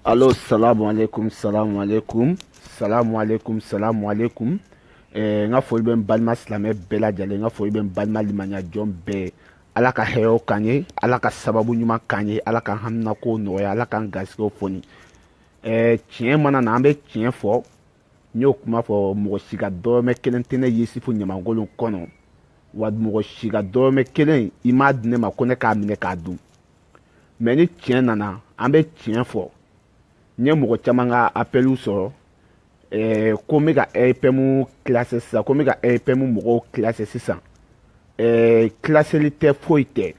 Allo, salamu alaikum, salamu alaikum, salamu alaikum, salamu alaikum. Nga foli bɛ n balima silamɛ bɛɛ lajɛlen, nga foli bɛ n balima limaniya jɔn bɛɛ. Ala ka hɛrɛw k'an ye, Ala ka sababu ɲuman k'an ye, Ala ka haminako nɔgɔya, Ala k'an garisigɛw foni. Tiɲɛ mana na, an bɛ tiɲɛ fɔ. N y'o kuma fɔ, mɔgɔ si ka dɔrɔmɛ kelen tɛ ne Yusufu Ɲamankolo kɔnɔ. Wa mɔgɔ si ka dɔrɔmɛ kelen i m'a di ne ma ko ne k'a minɛ k'a dun. Mais ni tiɲɛ nana, an bɛ tiɲɛ fɔ. N ye mɔgɔ caman ka appeliw sɔrɔ ko n bɛ ka RPM classé sisan, ko n bɛ ka RPM mɔgɔw classé sisan. Classeli tɛ foyi tɛ.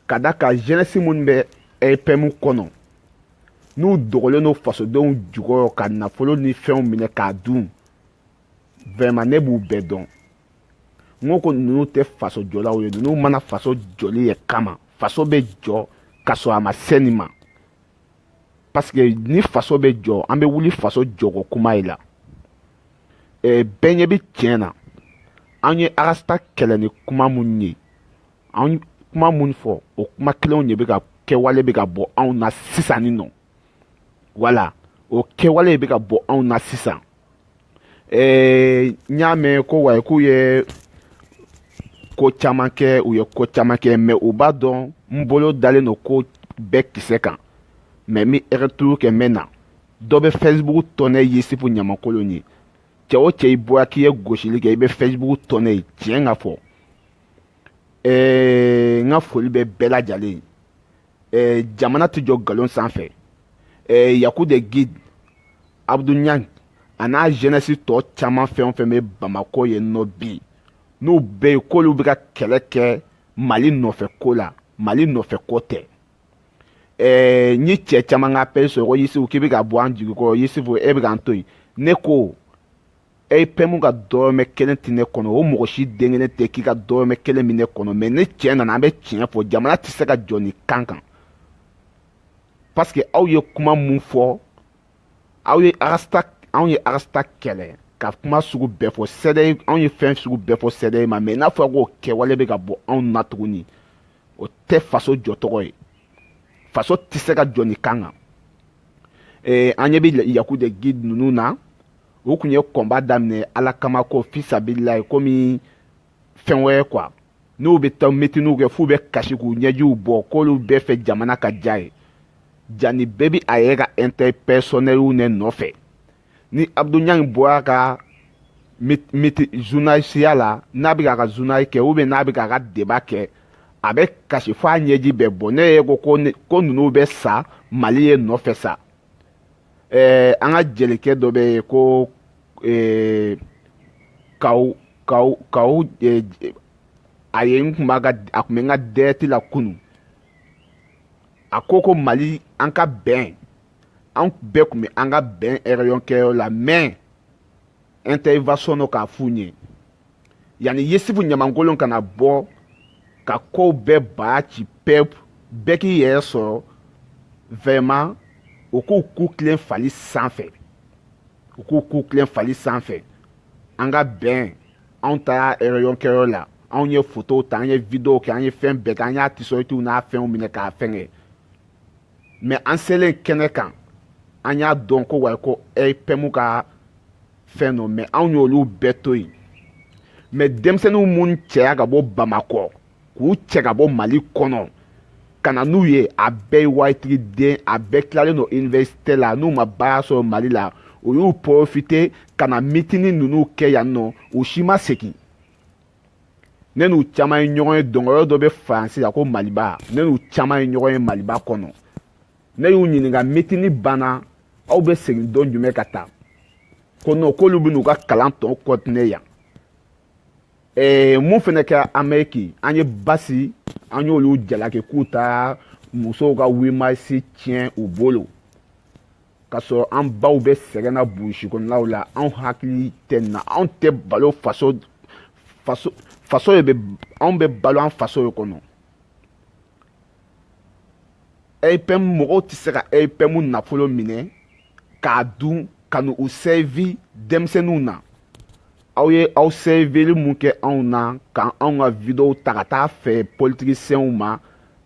Ka da kan jeunesse minnu bɛ RPM kɔnɔ, n'u dogolen don fasodenw jukɔrɔ ka nafolo ni fɛnw minɛ k'a dun, vraiment ne b'u bɛɛ dɔn. N ko ninnu tɛ faso jɔlaw ye, ninnu mana faso jɔli ye kama, faso bɛ jɔ ka sɔrɔ a ma se nin ma. Parce que ni faso bɛ jɔ, an bɛ wuli faso jɔko kuma ye la. Bɛɛ ɲɛ bɛ tiɲɛ na. An ye arasta kɛlɛ ni kuma minnu ye. An ye kuma minnu fɔ, o kuma kelenw de bɛ ka kɛwale bɛ ka bɔ anw na sisan nin nɔ. Voilà, o kɛwale bɛ ka bɔ anw na sisan. N y'a mɛn ko wa k'u ye ko caman kɛ, u ye ko caman kɛ, mais u b'a dɔn n bolo dalen don ko bɛɛ kisɛ kan. Mais mi retour kɛ mɛn na. Dɔ bɛ Facebook tɔnɛ Yusufu Ɲamankolo ye. Cɛ o cɛ i bɔra k'i ye gosili kɛ, i bɛ Facebook tɔnɛ ye, tiɲɛ ka fɔ. N ka foli bɛ bɛɛ lajɛlen ye. Jamana tɛ jɔ nkalon sanfɛ. Yaku de guide Abdou Niang a n'a jeunesse tɔ caman fɛn o fɛn bɛ Bamako yen nɔ bi, n'u bɛɛ ye k'olu bɛ ka kɛlɛ kɛ Mali nɔfɛ ko la, Mali nɔfɛ ko tɛ. N ye cɛ caman ka appel sɔrɔ ko Yusufu k'i bɛ ka bɔ an jigi kɔrɔ, Yusufu e bɛ k'an to yen. Ne ko RPM ka dɔrɔmɛ kelen tɛ ne kɔnɔ, o mɔgɔ si den kelen tɛ k'i ka dɔrɔmɛ kelen min ne kɔnɔ, mais ni tiɲɛ nana an bɛ tiɲɛ fɔ, jamana tɛ se ka jɔ nin kan kan. Parce que aw ye kuma mun fɔ, anw ye arasta kɛlɛ ka kuma sugu bɛɛ fɔ CEDEAO, anw ye fɛn sugu bɛɛ fɔ CEDEAO ma, mais n'a fɔra k'o kɛwale bɛ ka bɔ anw na tuguni, o tɛ faso jɔtɔgɔ ye. Faso tɛ se ka jɔ nin kan kan. An ɲɛ bɛ Yaku de guide ninnu na, u tun ye combat daminɛ ala kama ko fisabililayi komi fɛn wɛrɛ quoi. N'u bɛ taa meeting kɛ f'u bɛ kasi k'u ɲɛjiw bɔ k'olu bɛɛ fɛ jamana ka diya ye. Jani bɛɛ bɛ a yɛrɛ ka intérêt personnel ne nɔfɛ. Ni Abdou Niang bɔra ka journaliste la, n'a bɛ k'a ka journal kɛ ou bien n'a bɛ k'a ka débat kɛ, a bɛ kasi f'a ɲɛji bɛɛ bɔ. Ne ye ko ninnu bɛ sa Mali ye nɔfɛ sa. An ka jelikɛ dɔ bɛ yen ko kaw a ye n kun bɛ n ka dɛrɛti la kunun. A ko Mali an ka bɛn, an bɛɛ tun bɛ an ka bɛn réunion kɛyɔrɔ la, mais intervention dɔ k'a f'u ɲɛ. Yani Yusufu Ɲamankolo kana bɔ ka kow bɛɛ ba ci bɛɛ k'i yɛrɛ sɔrɔ, vraiment u k'u ku tilen fali sanfɛ. U k'u ku tilen fali sanfɛ. An ka bɛn, anw taara réunion kɛyɔrɔ la, anw ye photo ta, an ye video kɛ, an ye fɛn bɛɛ kɛ, an y'a t-shirt n'a fɛnw minɛ k'a fɛngɛ. Mais an selen kɛnɛ kan, an y'a dɔn ko wa ko RPM ka fɛn dɔ, mais anw y'olu bɛɛ to yen. Mais denmisɛnninw minnu cɛya ka bɔ Bamakɔ, k'u cɛ ka bɔ Mali kɔnɔ, ka na n'u ye, a bɛɛ ye waritigi den, a bɛɛ tilalen don université la, n'u ma baara sɔrɔ Mali la, u y'u profiter ka na meeting ninnu kɛ yan nɔ, u si ma segin. Ne n'u caman ye ɲɔgɔn ye, dɔngɔrɔ dɔ bɛ Faransi la ko Maliba, ne n'u caman ye ɲɔgɔn ye Maliba kɔnɔ. Ne y'u ɲininka meeting banna, aw bɛ segin don jumɛn ka taa? Ko non, k'olu bɛ n'u ka kalan tɔ continuer yan. Mun fɛnɛ kɛra Amérique, an ye basi, an y'olu jalaki k'u taa musow ka 8 mars tiɲɛ u bolo. Ka sɔrɔ an baw bɛ sɛgɛn na burusi kɔnɔnaw la, anw hakili tɛ nin na, anw tɛ balo faso de bɛ, anw bɛ balo an faso de kɔnɔ. RPM mɔgɔw tɛ se ka RPM nafolo minɛ k'a dun ka n'u servi denmisɛnninw na. Aw ye aw servili mun kɛ anw na, ka anw ka video ta ka taa fɛ politiciens ma,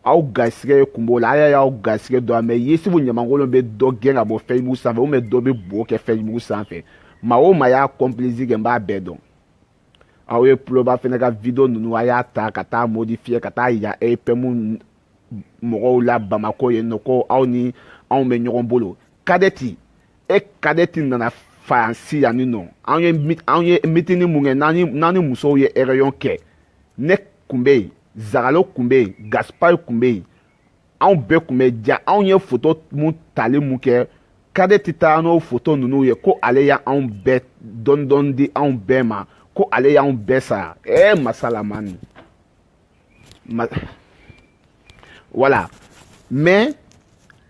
aw garisɛgɛ kunbo la aya y'aw garisɛgɛ dɔ mais yesibu ɲamankolon bɛ dɔ gɛn ka bɔ Facebook sanfɛ ou bien dɔ bɛ bo kɛ Facebook sanfɛ maa o maa y'a complice kɛ n b'a bɛɛ dɔn aw ye tuloba fɛnɛ ka video ninnu a y'a ta ka taa modifier ka taa yira EPM mɔgɔw la Bamako yen nɔ ko aw ni anw bɛ ɲɔgɔn bolo Kadɛti Kadɛti nana faransi yan nɔ anw ye meeting mun kɛ n'an ni musow ye réunion kɛ ne kun bɛ yen Zagalo kun bɛ yen Gaspard kun bɛ yen anw bɛɛ kun bɛ ja anw ye photo mun tali mun kɛ Kadɛti taara n'o photo ninnu ye ko ale y'anw bɛɛ dɔɔni di anw bɛɛ ma ko ale y'anw bɛɛ sara masalamani voilà mais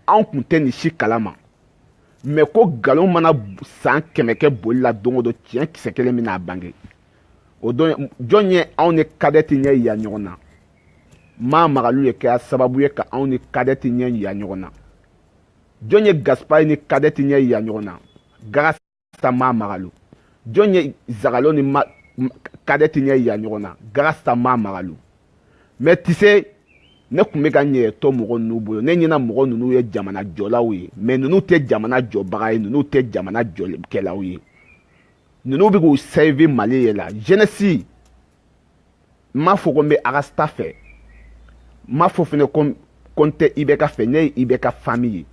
anw kun tɛ nin si kalama mais ko nkalon mana san 100 kɛ boli la don o don tiɲɛ kisɛ kelen bɛna bange o don jɔn ye anw ni Kadɛti ɲɛ yira ɲɔgɔn na maa Magalu ye kɛra sababu ye ka anw ni Kadɛti ɲɛ yira ɲɔgɔn na jɔn ye Gaspard ni Kadɛti ɲɛ yira ɲɔgɔn na grâce maa Magalu jɔn ye Zagalo ni Kadɛti ɲɛ yira ɲɔgɔn na grâce maa Magalu mais tu sais ne kun bɛ ka ɲɛ tɔ mɔgɔ ninnu bolo ne ɲɛna mɔgɔ ninnu ye jamana jɔlaw ye mais ninnu tɛ jamana jɔbaga ye ninnu tɛ jamana jɔlikɛlaw ye ninnu bɛ k'u servi Mali ye la jeunesse n m'a fɔ ko n bɛ Arasta fɛ n m'a fɔ fɛnɛ ko n tɛ IBK fɛ ne ye IBK famille ye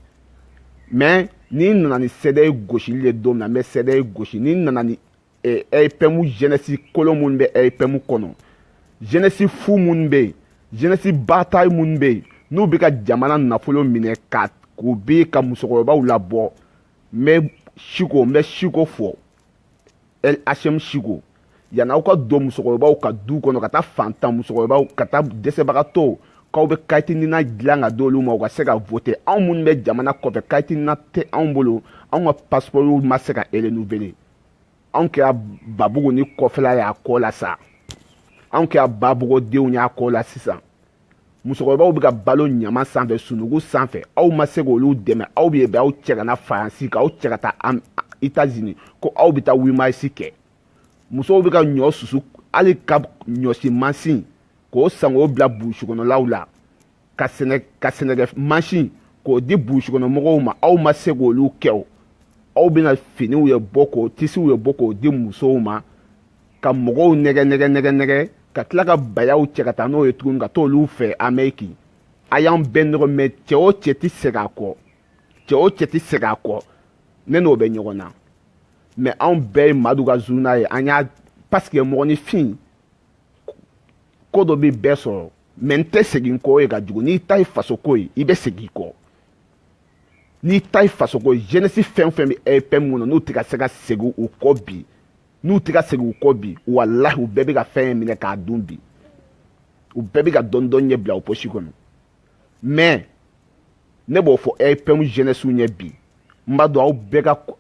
mais ni n nana ni CDI gosili ye don min na n bɛ CDI gosi ni n nana ni EPM jeunesse kolon minnu bɛ EPM kɔnɔ jeunesse fu minnu bɛ yen jeunesse bataille minnu bɛ yen n'u bɛ ka jamana nafolo minɛ k'u bɛ ka musokɔrɔbaw labɔ n bɛ Siko fɔ LHM Siko yan'aw ka don musokɔrɔbaw ka du kɔnɔ ka taa fantan musokɔrɔbaw ka taa dɛsɛbagatɔw k'aw bɛ kayitinina dilan ka d'olu ma u ka se ka voter anw minnu bɛ jamana kɔfɛ kayitinina tɛ anw bolo anw ka passeport ma se ka renouveler anw kɛra Babugu ni kɔfɛla y'a kɔ la sa anw kɛra Babugodenw y'a kɔ la sisan musokɔrɔbaw bɛ ka balo ɲama sanfɛ sunugu sanfɛ aw ma se k'olu dɛmɛ aw bɛ aw cɛ ka na Faransi k'aw cɛ ka taa États-Unis ko aw bɛ taa wimayisi kɛ musow bɛ ka ɲɔ susu hali ka ɲɔsi mansin k'o san k'o bila burusi kɔnɔlaw la ka sɛnɛkɛ mansin k'o di burusi kɔnɔ mɔgɔw ma aw ma se k'olu kɛ o aw bɛna finiw ye bɔ k'o tisiw ye bɔ k'o di musow ma ka mɔgɔw nɛgɛ ka tila ka bayaw cɛ ka taa n'o ye tuguni ka t'olu fɛ Amérique a y'an bɛɛ nɔgɔ mais cɛ o cɛ tɛ segin a kɔ cɛ o cɛ tɛ segin a kɔ ne n'o bɛ ɲɔgɔn na mais anw bɛɛ ye Madu ka zuna ye an y'a parce que mɔgɔninfin ko dɔ bɛ bɛɛ sɔrɔ mais n tɛ segin kɔ ye ka jugu n'i ta ye faso ko ye i bɛ segin kɔ n'i ta ye faso ko ye jeunesse fɛn o fɛn bɛ EPM kɔnɔ n'u tɛ ka se ka segin u kɔ bi n'u tɛ ka segin u kɔ bi walahi u bɛɛ bɛ ka fɛn minɛ k'a dun bi u bɛɛ bɛ ka dɔɔni ɲɛ bila u poche kɔnɔ mais ne b'o fɔ EPM jeunesse ɲɛ bi n b'a dɔn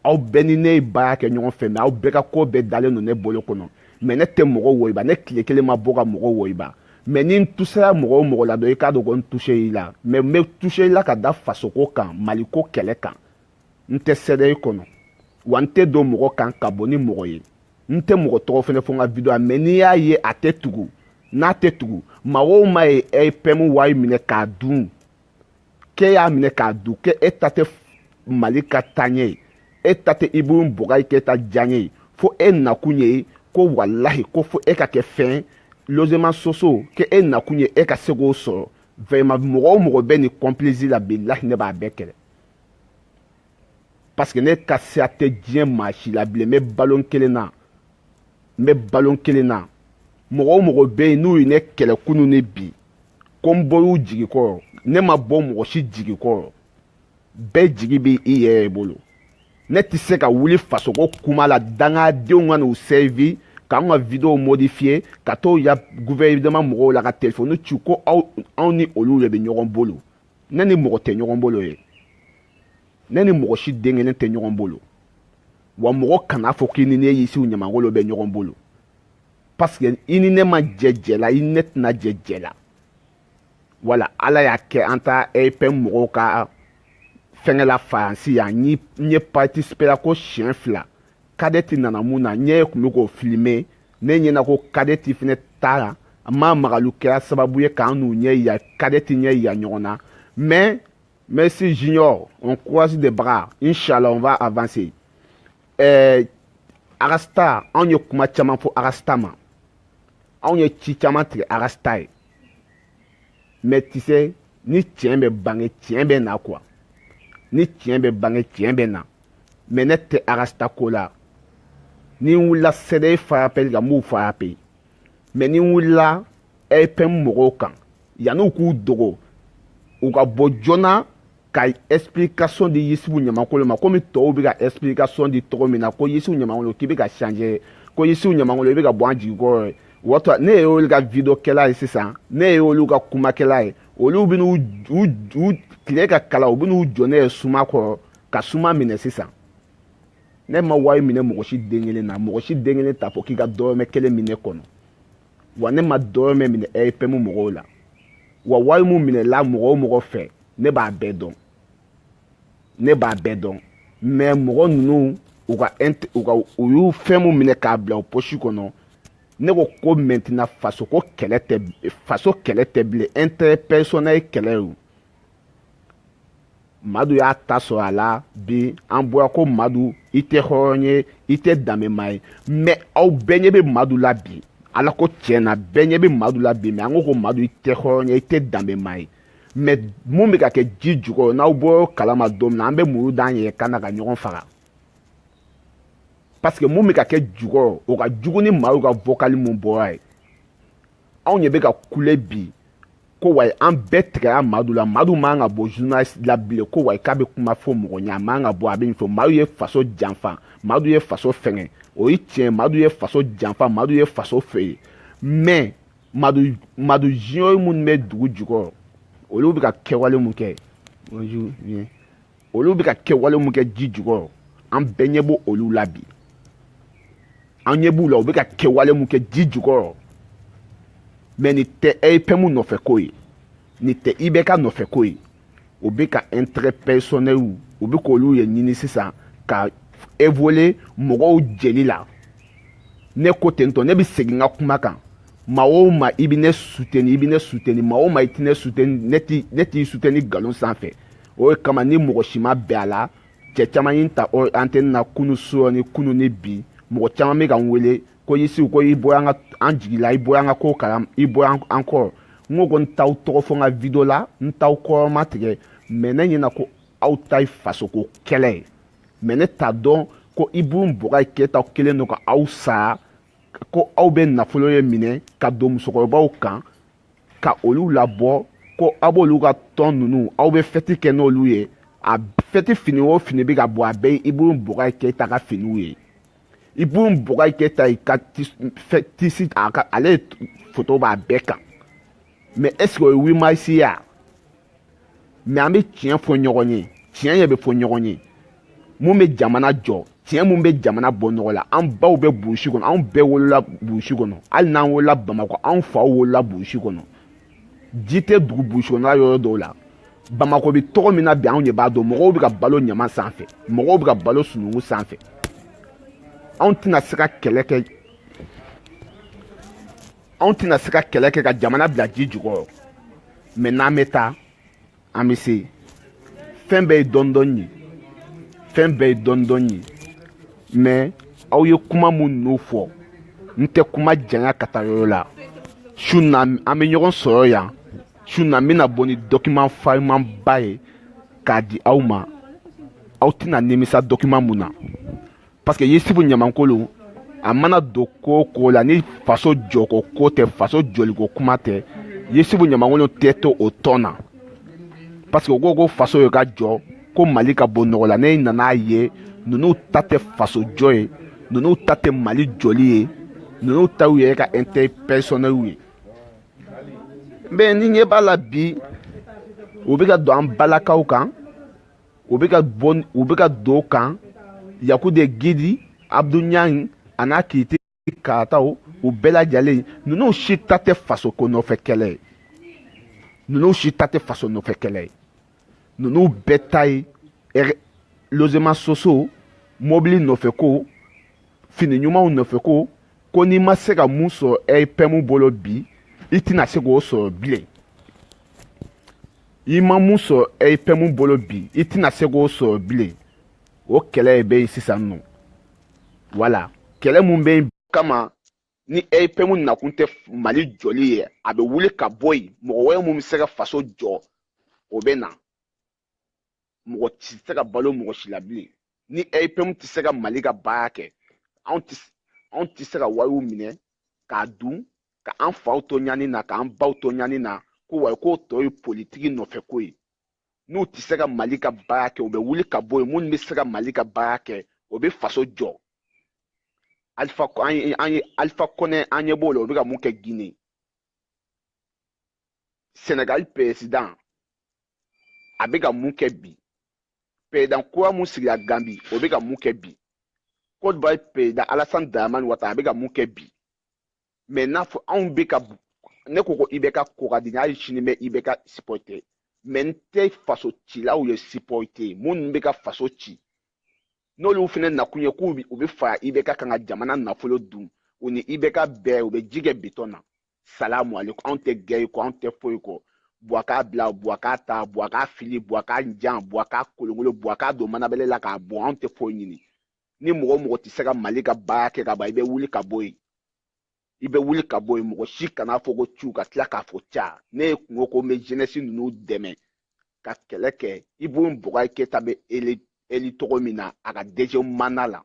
aw bɛɛ ni ne ye baara kɛ ɲɔgɔn fɛ mais aw bɛɛ ka ko bɛɛ dalen don ne bolo kɔnɔ mais ne tɛ mɔgɔ wɔyiba ne tile kelen ma bɔ ka mɔgɔ wɔyiba mais ni n touchera mɔgɔ o mɔgɔ la dɔn i k'a dɔn ko n touché i la mais n bɛ touché i la ka da fasoko kan maliko kɛlɛ kan n tɛ CEDEAO kɔnɔ wa n tɛ don mɔgɔ kan ka bɔ ni mɔgɔ ye n tɛ mɔgɔ tɔgɔ fɛnɛ fɔ n ka video mais n'i y'a ye a tɛ tugu n'a tɛ tugu maa o maa ye EPM wari minɛ k'a dun k'e y'a minɛ k'a dun k'e ta tɛ Mali ka taaɲɛ ye e ta tɛ Ibrahim Boubacar Keïta diyaɲɛ ye fo e nakun ye ko walahi ko fo e ka kɛ fɛn logement sociaux k'e nakun ye e ka se k'o sɔrɔ vraiment mɔgɔ o mɔgɔ bɛ nin complice la bilahi ne b'a bɛɛ kɛlɛ parce que ne ka siya tɛ diɲɛ maa si la bilen n bɛ balon kelen na mɔgɔ o mɔgɔ bɛ yen n'u ye ne kɛlɛ kunun ni bi ko n bɔr'u jigi kɔrɔ ne ma bɔ mɔgɔ si jigi kɔrɔ bɛɛ jigi bɛ i yɛrɛ bolo ne tɛ se ka wuli fasoko kuma la dangadenw ka n'u servi k'an ka video modifier ka t'o ya gouvernement mɔgɔw la ka téléphone ci ko anw ni olu de bɛ ɲɔgɔn bolo ne ni mɔgɔ tɛ ɲɔgɔn bolo ye ne ni mɔgɔ si den kelen tɛ ɲɔgɔn bolo wa mɔgɔ kana fɔ k'i ni ne yisiw ɲamankolon bɛ ɲɔgɔn bolo parce que i ni ne ma jɛ jɛ la i ni ne tɛna jɛ jɛ la wala ala y'a kɛ an ta EPM mɔgɔw ka fɛngɛ la Faransi yan n ye participé la ko siɲɛ 2 Kadɛti nana mun na n ye kun bɛ k'o filmer ne ɲɛna ko Kadɛti fɛnɛ taara ma magalu kɛra sababu ye k'an n'u ɲɛ yira kadɛti ɲɛ yira ɲɔgɔn na. Mais merci Junior, on croise des bras. Inch'Allah, on va avancer. Arasta, on y kuma caman fo Arasta ma. On y ci caman tigɛ Arasta ye. Mais tu sais, ni tiɲɛ bɛ bange tiɲɛ bɛ na quoi. Ni tiɲɛ bɛ bange tiɲɛ bɛ na. Mais ne tɛ Arasta ko la. Ni wulila sɛdɛ fara pe ka m'u fara pe. Mais ni wulila EPM mɔgɔw kan. Yan'u k'u dogo. U ka bɔ joona ka explication di Yusufu Ɲamankolo ma komi tɔw bɛ ka explication di cogo min na ko Yusufu Ɲamankolo k'i bɛ ka changer ko Yusufu Ɲamankolo i bɛ ka bɔ an jigi kɔrɔ ye. Wato ne ye olu ka video kɛla ye sisan ne ye olu ka kumakɛla ye olu bɛ n'u tile ka kala u bɛ n'u jɔ ne ye suma kɔrɔ ka suma minɛ sisan ne ma wari minɛ mɔgɔ si den kelen na mɔgɔ si den kelen t'a fɔ k'i ka dɔrɔmɛ kelen minɛ kɔnɔ wa ne ma dɔrɔmɛ minɛ EPM mɔgɔw la wa wari mun minɛla mɔgɔ o mɔgɔ fɛ ne b'a bɛɛ dɔn mais mɔgɔ ninnu u y'u fɛn mun minɛ k'a bila u poche kɔnɔ ne ko maintenant faso kɛlɛ tɛ bilen intérêt personnel kɛlɛ o Madu y'a ta sɔrɔ a la bi an bɔra ko Madu i tɛ hɔrɔn ye i tɛ danbema ye mais aw bɛɛ ɲɛ bɛ Madu la bi ala ko tiɲɛ na bɛɛ ɲɛ bɛ Madu la bi mais an ko Madu i tɛ hɔrɔn ye i tɛ danbema ye mais mun bɛ ka kɛ ji jukɔrɔ n'aw bɔra kalama don min na an bɛ muru d'an yɛrɛ kan na ka ɲɔgɔn faga parce que mun bɛ ka kɛ jukɔrɔ o ka jugu ni maaw ka vocal mun bɔra ye anw ɲɛ bɛ ka kule bi ko wa an bɛɛ tigɛra Madu la Madu man ka bɔ journaliste la bilen ko wa k'a bɛ kuma fɔ mɔgɔ ɲɛ a man ka bɔ a bɛ nin fɔ Madu ye faso janfa Madu ye faso fɛngɛ o ye tiɲɛ Madu ye faso janfa Madu ye faso fɛ mais Madu junior minnu bɛ dugu jukɔrɔ olu bɛ ka kɛwale mun kɛ bonjour bien olu bɛ ka kɛwale mun kɛ ji jukɔrɔ an bɛɛ ɲɛ b'o olu la bi an ɲɛ b'u la u bɛ ka kɛwale mun kɛ ji jukɔrɔ mais nin tɛ EPM nɔfɛ ko ye nin tɛ IBK nɔfɛ ko ye u bɛ ka intérêt personnel u bɛ k'olu ye ɲini sisan ka évoluer mɔgɔw jeli la ne ko ten tɔ ne bɛ segin n ka kuma kan maa o maa i bɛ ne soutenir maa o maa i tɛ ne soutenir ne t'i soutenir nkalon sanfɛ o de kama ni mɔgɔ si ma bɛn a la cɛ caman ye n ta antenne na kunu sɔrɔ ni kunu ni bi mɔgɔ caman bɛ ka n wele ko Yusu ko i bɔra an jigi la i bɔra an ka ko kalam i bɔra an kɔrɔ n ko n t'aw tɔgɔ fɔ n ka video la n t'aw kɔrɔ ma tigɛ mais ne ɲɛna ko aw ta ye fasoko kɛlɛ ye mais ne t'a dɔn ko Ibu Bɔkari Keyita kelen don ka aw sa ko aw bɛ nafolo ye minɛ ka don musokɔrɔbaw kan ka olu labɔ ko aw b'olu ka tɔn ninnu aw bɛ fɛti kɛ n'olu ye a fɛti fini o fini bɛ ka bɔ a bɛɛ ye Ibu Bɔkari Keyita ka finiw ye Ibu Bɔkari Keyita i ka tisi ale photo b'a bɛɛ kan mais est-ce que o ye 8 mars ya mais an bɛ tiɲɛ fɔ ɲɔgɔn ye tiɲɛ yɛrɛ bɛ fɔ ɲɔgɔn ye mun bɛ jamana jɔ tiɲɛ mun bɛ jamana bɔ nɔgɔ la an baw bɛ burusi kɔnɔ anw bɛɛ wolola burusi kɔnɔ hali n'an wolola Bamakɔ anw faw wolola burusi kɔnɔ ji tɛ dugu burusi kɔnɔ yɔrɔ dɔw la Bamakɔ bɛ tɔgɔ min na bi anw de b'a dɔn mɔgɔw bɛ ka balo ɲama sanfɛ mɔgɔw bɛ ka balo sununkun sanfɛ anw tɛna se ka kɛlɛ kɛ ka jamana bila ji jukɔrɔ mais n'an bɛ taa an bɛ se fɛn bɛɛ ye dɔɔnin-dɔɔnin ye fɛn bɛɛ ye dɔɔnin-dɔɔnin ye mais aw ye kuma minnu fɔ n tɛ kuma janya ka taa yɔrɔ la su na an bɛ ɲɔgɔn sɔrɔ yan su na n bɛna bɔ ni document fariman ba ye k'a di aw ma aw tɛna nimisa document mun na parce que Yusufu Ɲamankolo a mana don ko o ko la ni faso jɔko ko tɛ faso jɔliko kuma tɛ Yusufu Ɲamankolo tɛ to o tɔn na parce que u ko faso ye ka jɔ ko Mali ka bɔ nɔgɔ la ne nana ye ninnu ta tɛ faso jɔ ye ninnu ta tɛ Mali jɔli ye ninnu ta y'u yɛrɛ ka intérêt personnel ye mais ni ɲɛ b'a la bi u bɛ ka don an balakaw kan u bɛ ka don o kan Yakude Gidi Abdou Niang a n'a Keyite Karataw u bɛɛ lajɛlen ninnu si ta tɛ faso ko nɔfɛ kɛlɛ ye ninnu si ta tɛ faso nɔfɛ kɛlɛ ye ninnu bɛɛ ta ye logement sociaux mobili nɔfɛ ko fini ɲumanw nɔfɛ ko n'i ma se ka mun sɔrɔ EPM bolo bi i tɛna se k'o sɔrɔ bilen. I ma mun sɔrɔ AIPM bolo bi i tɛna se k'o sɔrɔ bilen. O kɛlɛ bɛ yen sisan nɔ. Voilà, kɛlɛ mun bɛ yen kama ni AIPM nakun tɛ Mali jɔli ye, a bɛ wuli ka bɔ yen. Mɔgɔ wɛrɛ mun bɛ se ka faso jɔ o bɛ na. Mɔgɔ tɛ se ka balo mɔgɔ si la bilen. Ni AIPM tɛ se ka Mali ka baara kɛ, anw tɛ se ka wariw minɛ k'a dun, ka an faw to ɲani na, k'an baw to ɲani na, ko wa k'o tɔ ye politiki nɔfɛ ko ye. N'u tɛ se ka Mali ka baara kɛ, u bɛ wuli ka bɔ yen. Minnu bɛ se ka Mali ka baara kɛ, o bɛ faso jɔ. Alpha Konɛ an ɲɛ b'o la, o bɛ ka mun kɛ Guinée. Sénégal président a bɛ ka mun kɛ bi. Président kura mun sigira Gambie, o bɛ ka mun kɛ bi. Côte d'Ivoire président Alassane Dramane Ouattara a bɛ ka mun kɛ bi. Mais n'a fɔ anw bɛ ka ne ko ko IBK ko ka di hali sini bɛ IBK supporter. Mais n tɛ faso cilaw ye supporter minnu bɛ ka faso ci. N'olu fana nakun ye k'u bɛ fara IBK kan ka jamana nafolo dun, u ni IBK bɛɛ u bɛ ji kɛ bitɔn na. Salamu alaikum, anw tɛ gɛrɛ kɔ, anw tɛ foyi kɔ. Buwaka bila, buwaka ta, buwaka fili, buwaka jan, buwaka kolongolo, buwaka don manabɛlɛ la k'a bɔn, anw tɛ foyi ɲini. Ni mɔgɔ mɔgɔ tɛ se ka Mali ka baara kɛ ka ban, i bɛ wuli ka bɔ yen. I bɛ wuli ka bɔ yen, mɔgɔ si kana fɔ ko cu ka tila k'a fɔ ca. Ne ye kungo ko n bɛ jeunesse ninnu dɛmɛ ka kɛlɛ kɛ. Ibrim Boubacar Keïta bɛ eli tɔgɔ min na a ka DG mana la.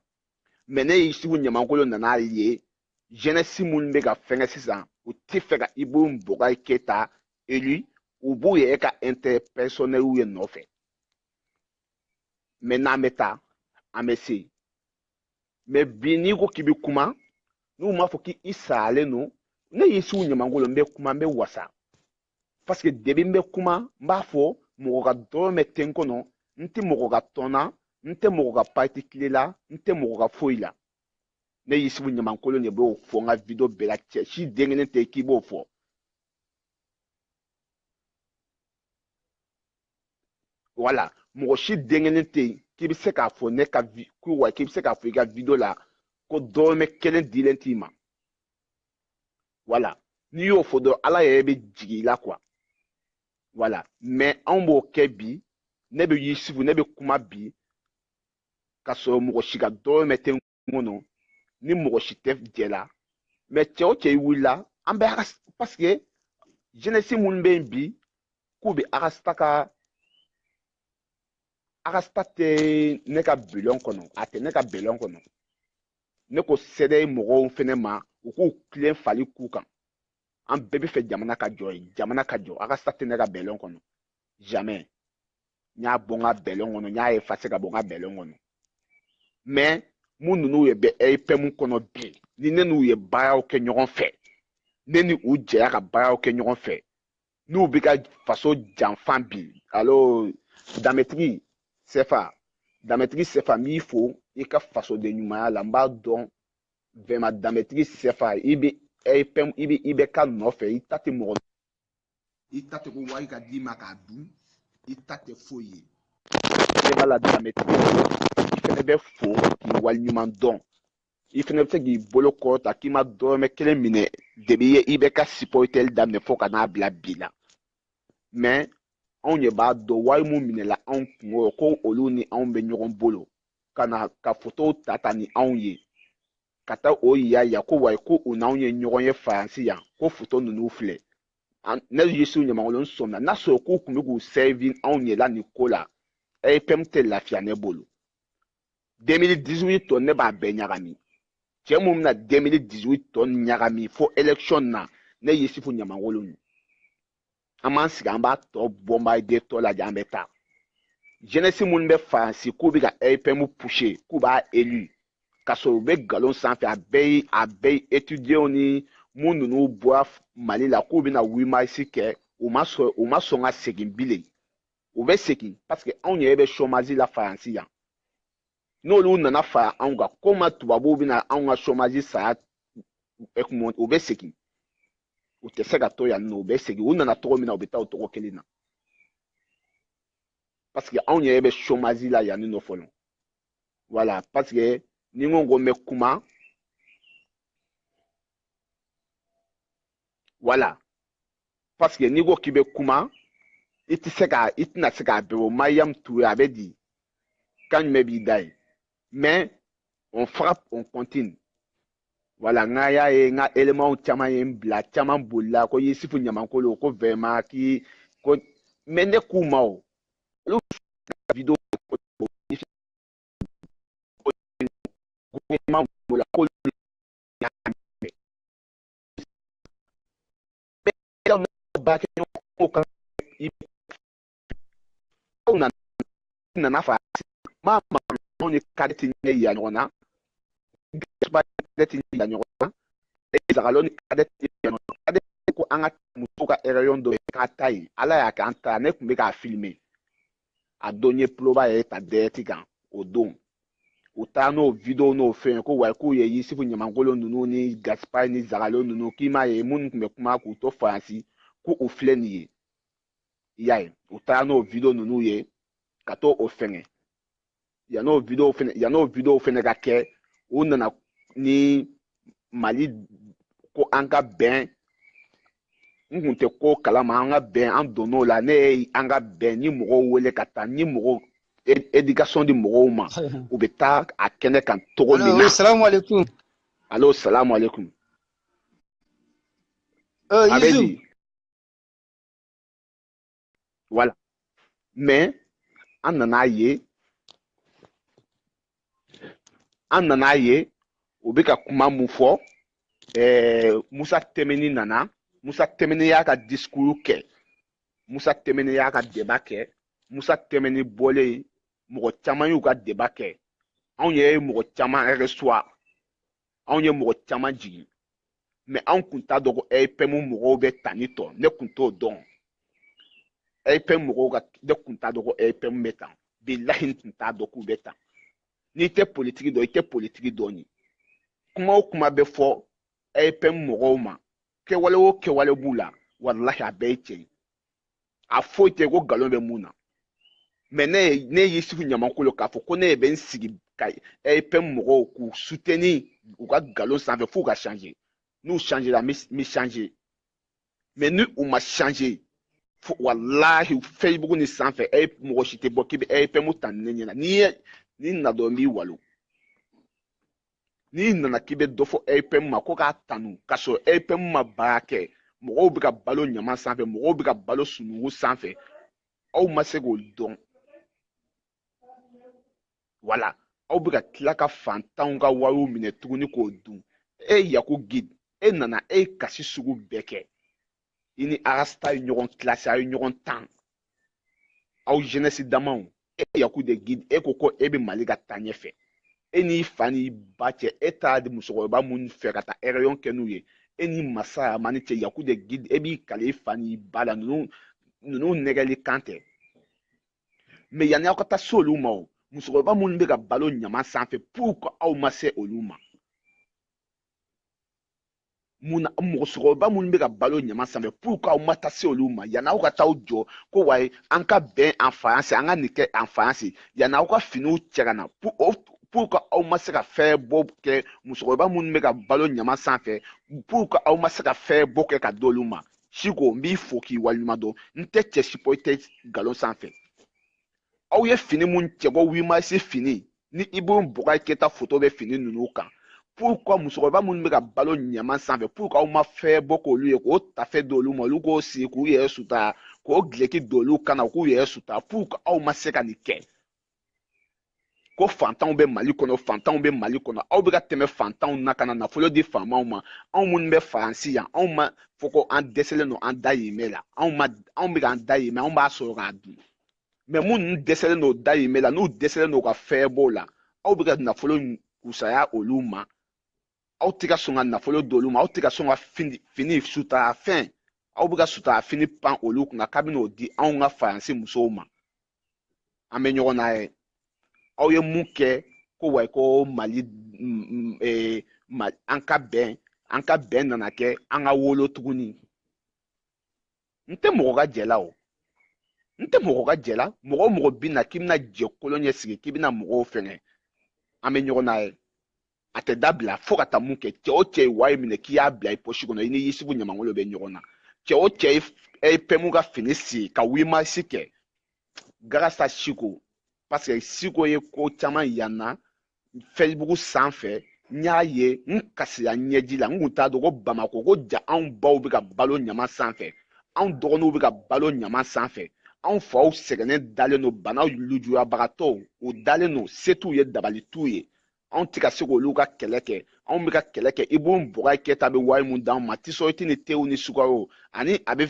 Mais ne Isufu Ɲamankolon nana ye jeunesse minnu bɛ ka fɛngɛ sisan, u tɛ fɛ ka Ibrim Boubacar Keïta élu, u b'u yɛrɛ ka intérêt personnel ye nɔfɛ. Maintenant an bɛ taa, an bɛ se. Mais bi n'i ko k'i bɛ kuma, n'u m'a fɔ k'i saralen don, ne Isufu Ɲamankolon n bɛ kuma, n bɛ wasa. Parce que depuis n bɛ kuma, n b'a fɔ mɔgɔ ka dɔrɔmɛ tɛ n kɔnɔ, n tɛ mɔgɔ ka tɔn na, n tɛ mɔgɔ ka parti tile la, n tɛ mɔgɔ ka foyi la. Ne Isufu Ɲamankolon de b'o fɔ n ka video bɛɛ la, cɛ si den kelen tɛ k'i b'o fɔ. Voilà, mɔgɔ si den kelen tɛ yen k'i bɛ se k'a fɔ ne ka k'i bɛ se k'a fɔ i ka video la ko dɔrɔmɛ kelen dilen t'i ma. Voilà, n'i y'o fɔ dɔrɔn Ala yɛrɛ bɛ jigin i la quoi. Voilà, mais anw b'o kɛ bi, ne bɛ Isufu, ne bɛ kuma bi ka sɔrɔ mɔgɔ si ka dɔrɔmɛ tɛ n kɔnɔ, ni mɔgɔ si tɛ jɛ la. Mais cɛ o cɛ i wulila, an bɛ parce que jeunesse minnu bɛ yen bi k'u bɛ Agasta tɛ ne ka bilɔn kɔnɔ, a tɛ ne ka bilɔn kɔnɔ. Ne ko CEDEAO mɔgɔw fɛnɛ ma u k'u tilen fali k'u kan. An bɛɛ bɛ fɛ jamana ka jɔ ye, jamana ka jɔ. Agasta tɛ ne ka bilɔn kɔnɔ. Jamais. N y'a bɔ n ka bilɔn kɔnɔ, n y'a effacer ka bɔ n ka bilɔn kɔnɔ. Mais mun ninnu ye bɛ AIPM kɔnɔ bi, ni ne n'u ye baaraw kɛ ɲɔgɔn fɛ, ne ni u jɛra ka baaraw kɛ ɲɔgɔn fɛ, n'u bɛ ka faso janfan bi, alors Dametigi Sefa n b'i fo i ka fasoden ɲumanya la, n b'a dɔn vraiment Dametigi Sefa i bɛ AIPM i bɛ ka nɔfɛ, i ta tɛ mɔgɔ, i ta tɛ ko wari ka d'i ma k'a dun, i ta tɛ foyi ye. Ne b'a la Dametigi, i fɛnɛ bɛ fo k'i waleɲuman dɔn, i fɛnɛ bɛ se k'i bolo kɔrɔta k'i ma dɔrɔmɛ kelen minɛ depuis i bɛ ka supporter daminɛ fo ka n'a bila bi la. Mais anw ye b'a dɔn wari mun minɛla anw kunkɔrɔ ko olu ni anw bɛ ɲɔgɔn bolo ka photo ta ni anw ye ka taa o yaya ko wayi ko u n'anw ye ɲɔgɔn ye Faransi yan ko photo ninnu filɛ. Ne Isufu Ɲamankolon sɔnna n'a sɔrɔ k'u tun bɛ k'u servir anw ye la nin ko la, AIPM tɛ lafiya ne bolo. 2018 tɔ ne b'a bɛɛ ɲagami. Cɛ mun bɛna 2018 tɔ ɲagami fo élection na ne Isufu Ɲamankolon. An b'an sigi an b'a tɔ bombarder tɔ lajɛ an bɛ taa. Jeunesse minnu bɛ Faransi k'u bɛ ka AIPM pousser k'u b'a élu ka sɔrɔ u bɛ galon sanfɛ a bɛɛ ye étudiants ni mun ninnu bɔra Mali la k'u bɛna 8 mars kɛ u ma sɔn ka segin bilen. U bɛ segin parce que anw yɛrɛ bɛ chômage la Faransi yan. N'olu nana fara anw kan komi tubabuw bɛna anw ka chômage sara u bɛ segin. U tɛ se ka to yan nɔ u bɛ segin u nana tɔgɔ min na u bɛ taa o tɔgɔ kelen na. Parce que anw yɛrɛ bɛ chômage la yan nɔ fɔlɔ. Voilà, parce que ni n ko n bɛ kuma, voilà, parce que ni ko k'i bɛ kuma i tɛna se k'a bɛɛ o Mariam Touré a bɛ di kan jumɛn b'i da ye mais on frappe on continue voilà n ka y'a ye n ka éléments caman ye n bila caman bolila ko Yusufu Ɲamankolo ko vraiment k'i ko mais ne k'u ma o olu vidéo gouvernement bolo ko ba kɛ ko kan aw nana fa ma ni kadeti ne ya ɲɔgɔn na ba kadeti ya ɲɔgɔn na Zagalo ni kadeti ya ɲɔgɔn na kadeti ko an ka muso ka réunion dɔ k'a ta yen ala y'a kɛ an ta ne tun bɛ k'a filmer a don ye tuloba yɛrɛ ta dɛrɛti kan o don u taa n'o video n'o fɛn ko wa k'u ye Yusufu Ɲamankolo ninnu ni Gaspard ni Zagalo ninnu k'i m'a ye minnu tun bɛ kuma k'u to faransi ko u filɛ nin ye i y'a ye u taa n'o video ninnu ye ka to o fɛngɛ yan'o video fɛnɛ ka kɛ u nana ni Mali ko an ka bɛn n kun tɛ ko kalama an ka bɛn an donn'o la ne ye an ka bɛn ni mɔgɔw wele ka taa ni mɔgɔw éducation di mɔgɔw ma u bɛ taa a kɛnɛ kan cogo min na. Salamu alaikum. Allo salamu alaikum. A bɛ di. Voilà mais an nana ye u bɛ ka kuma mun fɔ Musa Tɛmɛni nana Musa Tɛmɛni y'a ka discours kɛ Musa Tɛmɛni y'a ka débat kɛ Musa Tɛmɛni bɔlen mɔgɔ caman y'u ka débat kɛ anw ye mɔgɔ caman recevoir anw ye mɔgɔ caman jigin mais anw kun t'a dɔn ko EPM mɔgɔw bɛ tan ni tɔ ne kun t'o dɔn EPM mɔgɔw ka ne kun t'a dɔn ko EPM bɛ tan bilahi n kun t'a dɔn k'u bɛ tan n'i tɛ politiki dɔn i tɛ politiki dɔn ni kuma o kuma bɛ fɔ EPM mɔgɔw ma kɛwale o kɛwale b'u la walahi a bɛɛ ye tiɲɛ a foyi tɛ ko nkalon bɛ mun na mais ne ye Yusufu Ɲamankolo k'a fɔ ko ne bɛ n sigi ka EPM mɔgɔw k'u soutenir u ka nkalon sanfɛ f'u ka changer n'u changera n bɛ changer mais ni u ma changer walahi Facebook ni sanfɛ mɔgɔ si tɛ bɔ k'i bɛ EPM ta ne ɲɛna n'i na dɔn n b'i walo n'i nana k'i bɛ dɔ fɔ EPM ma ko k'a tanu k'a sɔrɔ EPM ma baara kɛ mɔgɔw bɛ ka balo ɲama sanfɛ mɔgɔw bɛ ka balo sunugu sanfɛ aw ma se k'o dɔn voilà aw bɛ ka tila ka fantanw ka wariw minɛ tuguni k'o dun Yaku Guide nana ye kasi sugu bɛɛ kɛ i ni Arasta ye ɲɔgɔn classé a ye ɲɔgɔn tan aw jeunesse damaw Yaku de Guide ko ko bɛ Mali ka taa ɲɛfɛ n'i fa n'i ba cɛ taara di musokɔrɔba minnu fɛ ka taa réunion kɛ n'u ye ni masa mani cɛ Yaku de Guide b'i kale i fa n'i ba la ninnu nɛgɛli kan tɛ mais yanni aw ka taa se olu ma o musokɔrɔba minnu bɛ ka balo ɲama sanfɛ pourquoi aw ma se olu ma musokɔrɔba minnu bɛ ka balo ɲama sanfɛ pourquoi aw ma taa se olu ma yanni aw ka taa jɔ ko wayi an ka bɛn en faransi an ka nin kɛ en faransi yanni aw ka finiw cɛ ka na pourquoi aw ma se ka fɛɛrɛ bɔ kɛ musokɔrɔba minnu bɛ ka balo ɲama sanfɛ pourquoi aw ma se ka fɛɛrɛ bɔ kɛ ka di olu ma Siko n b'i fo k'i waleɲuman dɔn n tɛ cɛ si bɔ i tɛ nkalon sanfɛ aw ye fini mun cɛ bɔ 8 mars fini ni Ibrim Boubacar Keïta photo bɛ fini ninnu kan pourquoi musokɔrɔba minnu bɛ ka balo ɲama sanfɛ pourquoi aw ma fɛɛrɛ bɔ k'olu ye k'o tafe di olu ma olu k'o sigi k'u yɛrɛ sutura k'o gileki don olu kan na k'u yɛrɛ sutura pourquoi aw ma se ka nin kɛ ko fantanw bɛ Mali kɔnɔ fantanw bɛ Mali kɔnɔ aw bɛ ka tɛmɛ fantanw na ka na nafolo di faamaw ma anw minnu bɛ faransi yan anw ma fɔ ko an dɛsɛlen don an dayirimɛ la anw bɛ k'an dayirimɛ anw b'a sɔrɔ k'a dun mais minnu dɛsɛlen don dayirimɛ la n'u dɛsɛlen don ka fɛɛrɛ bɔ la aw bɛ ka nafolo kusaya olu ma aw tɛ ka sɔn ka nafolo di olu ma aw tɛ ka sɔn ka fini sutara fɛn aw bɛ ka sutara fini pan olu kunna kabini o di anw ka faransi musow ma an bɛ ɲɔgɔn na yɛrɛ aw ye mun kɛ ko wayi ko Mali an ka bɛn nana kɛ an ka wolo tuguni n tɛ mɔgɔ ka jɛ la o n tɛ mɔgɔ ka jɛ la mɔgɔ o mɔgɔ bɛ na k'i bɛna jɛ kolon ɲɛ sigi k'i bɛna mɔgɔw fɛngɛ an bɛ ɲɔgɔn na yɛrɛ a tɛ dabila fo ka taa mun kɛ cɛ o cɛ ye wari minɛ k'i y'a bila i posi kɔnɔ i ni Yusufu Ɲamankolo bɛ ɲɔgɔn na cɛ o cɛ ye pɛmu ka fini si ka wima si kɛ grâce à Siko parce que Siko ye ko caman yanna Facebook sanfɛ n y'a ye n kasira ɲɛji la n kun t'a dɔn ko Bamako ko ja anw baw bɛ ka balo ɲama sanfɛ anw dɔgɔninw bɛ ka balo ɲama sanfɛ anw faw sɛgɛnnen dalen don banaw lujuyabagatɔw o dalen don se t'u ye dabali t'u ye anw tɛ ka se k'olu ka kɛlɛ kɛ anw bɛ ka kɛlɛ kɛ Ibun Bɔgɔyi Kɛta bɛ wari mun d'anw ma T-shirt ni tew ni sukaro ani a bɛ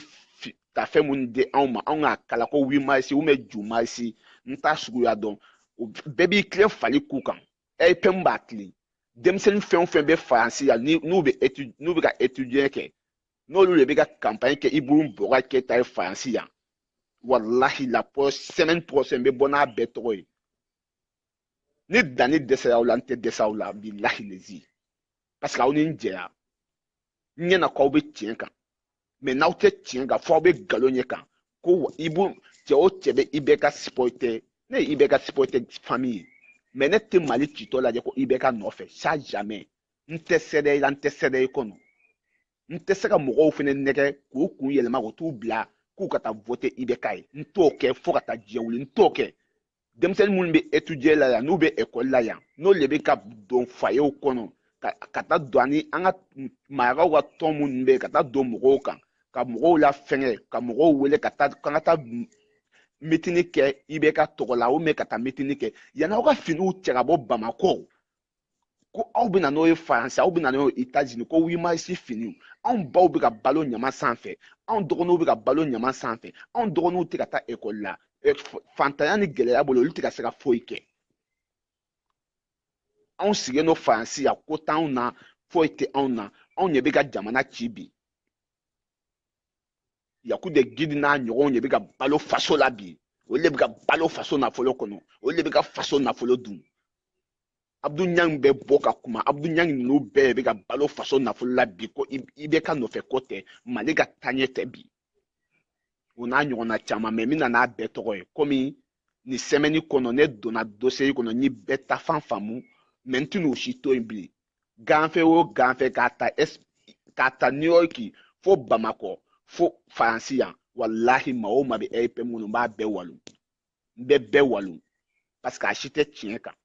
ta fɛn mun di anw ma anw k'a kala ko 8 mars ou bien Ju mars n t'a suguya dɔn bɛɛ b'i tilen fali k'u kan pɛn b'a tilen denmisɛnnin fɛn o fɛn bɛ faransi yan n'u bɛ ka étudier kɛ n'olu de bɛ ka campagne kɛ Ibun Bɔgɔyi Kɛta ye faransi yan wallahi la semaine prochaine bɛ bɔ n'a bɛɛ tɔgɔ ye ni danni dɛsɛra aw la n tɛ dɛsɛ aw la bilahi lezi parce que aw ni n jɛya n ɲɛna k'aw bɛ tiɲɛ kan mais n'aw tɛ tiɲɛ kan fɔ aw bɛ nkalon ɲɛ kan ko cɛ o cɛ bɛ IBK supporter ne ye IBK supporter famille ye mais ne tɛ Mali citɔ lajɛ ko IBK nɔfɛ ça jamais n tɛ CEDEAO la n tɛ CEDEAO kɔnɔ n tɛ se ka mɔgɔw fana nɛgɛ k'u kun yɛlɛma k'u t'u bila k'u ka taa voter IBK ye n t'o kɛ fo ka taa diɲɛ wuli n t'o kɛ denmisɛnnin minnu bɛ étudier la yan n'u bɛ école la yan n'olu de bɛ ka don foyer kɔnɔ ka taa don ani an ka marakaw ka tɔn minnu bɛ yen ka taa don mɔgɔw kan ka mɔgɔw la fɛngɛ ka mɔgɔw wele ka kan ka taa mitini kɛ IBK tɔgɔ la ou bien ka taa mitini kɛ yanni aw ka finiw cɛ ka bɔ Bamako ko aw bɛ na n'o ye faransi aw bɛ na n'o ye États-Unis ko 8 mars finiw anw baw bɛ ka balo ɲama sanfɛ anw dɔgɔninw bɛ ka balo ɲama sanfɛ anw dɔgɔninw tɛ ka taa école la fantanya ni gɛlɛya bolo olu tɛ ka se ka foyi kɛ anw sigilen don faransi yan ko t'anw na foyi tɛ anw na anw ɲɛ bɛ ka jamana ci bi yaku de gidi n'a ɲɔgɔnw de bɛ ka balo faso la bi olu de bɛ ka balo faso nafolo kɔnɔ olu de bɛ ka faso nafolo dun Abdou Niang bɛ bɔ ka kuma Abdou Niang ninnu bɛɛ bɛ ka balo faso nafolo la bi ko IBK nɔfɛ ko tɛ Mali ka taaɲɛ tɛ bi o n'a ɲɔgɔnna caman mais min na n'a bɛɛ tɔgɔ ye komi nin semaine kɔnɔ ne donna dossier kɔnɔ n ye bɛɛ ta fan faamu mais n tɛna o si to yen bilen ganfɛ o ganfɛ k'a ta New York fo Bamako fo faransi yan wallahi maa o maa bɛ AEP minnu n b'a bɛɛ walon n bɛ bɛɛ walon parce que a si tɛ tiɲɛ kan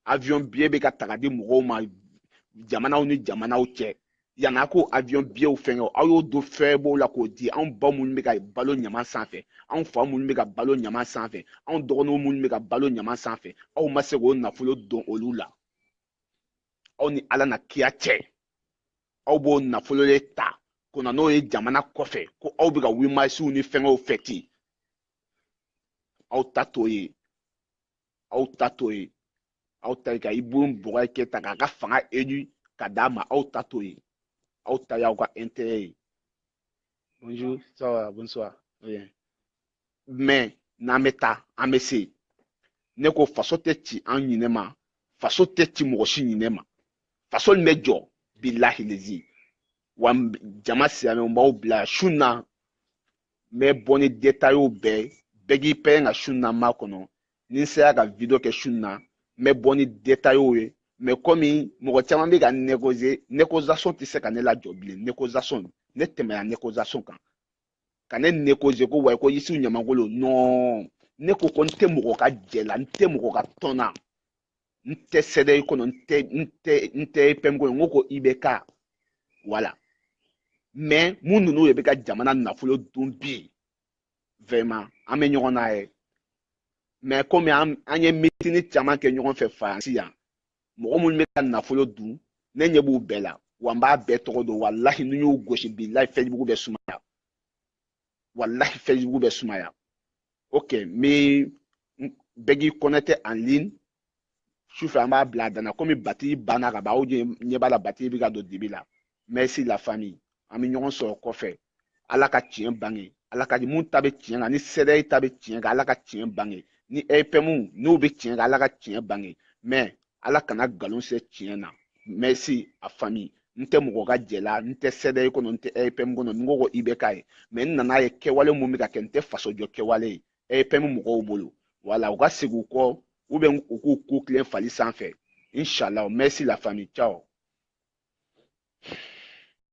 avion billet bɛ ka ta ka di mɔgɔw ma jamanaw ni jamanaw cɛ yan'a ko avion billetw fɛngɛ aw y'o don fɛɛrɛbɔw la k'o di anw ba minnu bɛ ka balo ɲama sanfɛ anw fa minnu bɛ ka balo ɲama sanfɛ anw dɔgɔninw minnu bɛ ka balo ɲama sanfɛ aw ma se k'o nafolo don olu la aw ni ala na kiya cɛ aw b'o nafolo de ta ko na n'o ye jamana kɔfɛ ko aw bɛ ka 8 mars ni fɛngɛw fêter aw ta t'o ye aw ta t'o ye aw ta ka Ibun Bɔgɔyi Kɛta k'a ka fanga élu ka d'a ma aw ta t'o ye aw ta y'aw ka intérêt ye bonjour ça va bonsoir bien mais n'an bɛ taa an bɛ se ne ko faso tɛ ci an ɲinɛ ma faso tɛ ci mɔgɔ si ɲinɛ ma faso nin bɛ jɔ bilahi lezi wa jama silamɛw b'aw bila su na n bɛ bɔ ni détails bɛɛ bɛɛ k'i pɛrɛn ka su na ma kɔnɔ ni n sera ka video kɛ su na n bɛ bɔ ni détails ye mais komi mɔgɔ caman bɛ ka négociation tɛ se ka ne lajɔ bilen négociation ne tɛmɛra négociation kan ka ne négocier ko wayi ko Isufu Ɲamankolon non ne ko n tɛ mɔgɔ ka jɛ la n tɛ mɔgɔ ka tɔn na n tɛ CEDEAO kɔnɔ n tɛ EPM kɔnɔ n ko ko IBK voilà mais mun ninnu de bɛ ka jamana nafolo dun bi vraiment an bɛ ɲɔgɔn na ye mais komi an ye meeting caman kɛ ɲɔgɔn fɛ faransi yan mɔgɔ minnu bɛ ka nafolo dun ne ɲɛ b'u bɛɛ la wa n b'a bɛɛ tɔgɔ dɔn walahi n'u y'u gosi bilahi Facebook bɛ sumaya wallahi Facebook bɛ sumaya ok mais bɛɛ k'i connecté en ligne sufɛ an b'a bila a danna komi batiri banna ka ban aw ɲɛ b'a la batiri bɛ ka don dibi la merci la famille an bɛ ɲɔgɔn sɔrɔ kɔfɛ ala ka tiɲɛ bange ala ka mun ta bɛ tiɲɛ kan ni CEDEAO ta bɛ tiɲɛ kan ala ka tiɲɛ bange ni EPM n'u bɛ tiɲɛ kan ala ka tiɲɛ bange mais ala kana nkalon se tiɲɛ na merci a famille n tɛ mɔgɔ ka jɛ la n tɛ CEDEAO kɔnɔ n tɛ EPM kɔnɔ n ko ko IBK ye mais n nana ye kɛwale mun bɛ ka kɛ n tɛ faso jɔ kɛwale ye EPM mɔgɔw bolo voilà u ka segin u kɔ ou bien u k'u ku tilen fali sanfɛ inshallah merci la famille ciao